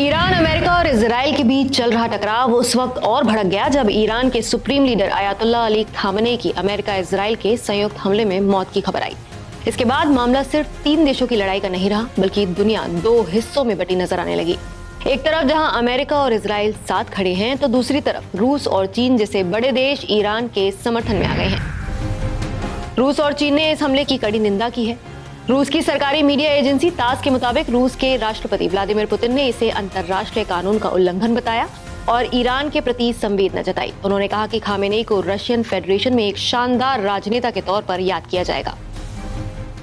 Iran, America और Israel के बीच चल रहा टकराव उस वक्त और भड़क गया जब ईरान के supreme leader Ayatollah Ali Khamenei की अमेरिका इजराइल के संयुक्त हमले में मौत की खबर आई। इसके बाद मामला सिर्फ 3 देशों की लड़ाई का नहीं रहा, बल्कि दुनिया 2 हिस्सों में बटी नजर आने लगी। एक तरफ जहां अमेरिका और इजराइल साथ खड़े हैं, तो दूसरी तरफ रूस और चीन जैसे बड़े देश ईरान के समर्थन में आ गए हैं। रूस और चीन ने इस हमले की कड़ी निंदा की है। रूस की सरकारी मीडिया एजेंसी तास के मुताबिक रूस के राष्ट्रपति व्लादिमीर पुतिन ने इसे अंतर्राष्ट्रीय कानून का उल्लंघन बताया और ईरान के प्रति संवेदना जताई। उन्होंने कहा कि खामेनेई को रशियन फेडरेशन में एक शानदार राजनेता के तौर पर याद किया जाएगा।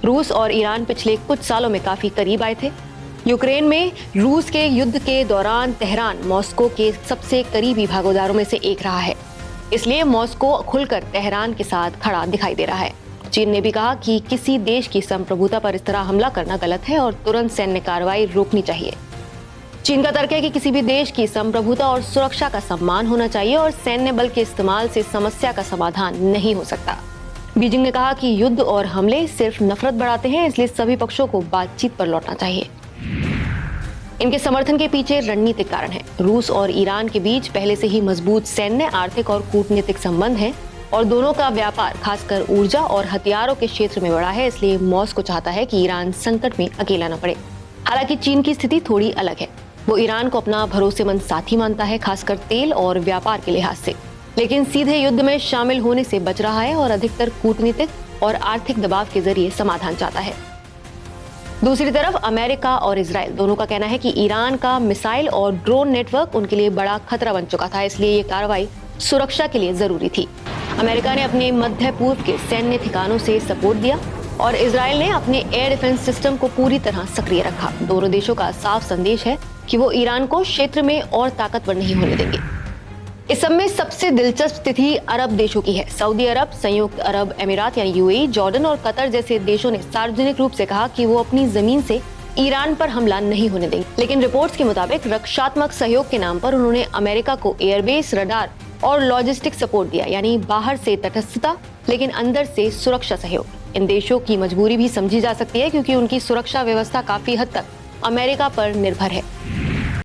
रूस और ईरान पिछले कुछ सालों में काफी करीब आए थे। यूक्रेन में रूस के युद्ध के दौरान तेहरान मॉस्को के सबसे करीबी भागीदारों में से एक रहा है, इसलिए मॉस्को खुलकर तेहरान के साथ खड़ा दिखाई दे रहा है। चीन ने भी कहा कि किसी देश की संप्रभुता पर इस तरह हमला करना गलत है और तुरंत सैन्य कार्रवाई रोकनी चाहिए। चीन का तर्क है कि किसी भी देश की संप्रभुता और सुरक्षा का सम्मान होना चाहिए और सैन्य बल के इस्तेमाल से समस्या का समाधान नहीं हो सकता। बीजिंग ने कहा कि युद्ध और हमले सिर्फ नफरत बढ़ाते हैं, इसलिए सभी पक्षों को बातचीत पर लौटना चाहिए। इनके समर्थन के पीछे रणनीतिक कारण है। रूस और ईरान के बीच पहले से ही मजबूत सैन्य, आर्थिक और कूटनीतिक संबंध हैं और दोनों का व्यापार खासकर ऊर्जा और हथियारों के क्षेत्र में बढ़ा है, इसलिए मॉस्को चाहता है कि ईरान संकट में अकेला न पड़े। हालांकि चीन की स्थिति थोड़ी अलग है। वो ईरान को अपना भरोसेमंद साथी मानता है, खासकर तेल और व्यापार के लिहाज से, लेकिन सीधे युद्ध में शामिल होने से बच रहा है और अधिकतर कूटनीतिक और आर्थिक दबाव के जरिए समाधान चाहता है। दूसरी तरफ अमेरिका और इजराइल दोनों का कहना है कि ईरान का मिसाइल और ड्रोन नेटवर्क उनके लिए बड़ा खतरा बन चुका था, इसलिए ये कार्रवाई सुरक्षा के लिए जरूरी थी। अमेरिका ने अपने मध्य पूर्व के सैन्य ठिकानों से सपोर्ट दिया और इजराइल ने अपने एयर डिफेंस सिस्टम को पूरी तरह सक्रिय रखा। दोनों देशों का साफ संदेश है कि वो ईरान को क्षेत्र में और ताकतवर नहीं होने देंगे। इस सब में सबसे दिलचस्प स्थिति अरब देशों की है। सऊदी अरब, संयुक्त अरब अमीरात यानी यूएई, जॉर्डन और कतर जैसे देशों ने सार्वजनिक रूप से कहा कि वो अपनी जमीन से ईरान पर हमला नहीं होने देंगे, लेकिन रिपोर्ट्स के मुताबिक रक्षात्मक सहयोग के नाम पर उन्होंने अमेरिका को एयरबेस, रडार और लॉजिस्टिक सपोर्ट दिया, यानी बाहर से तटस्थता लेकिन अंदर से सुरक्षा सहयोग। इन देशों की मजबूरी भी समझी जा सकती है क्योंकि उनकी सुरक्षा व्यवस्था काफी हद तक अमेरिका पर निर्भर है।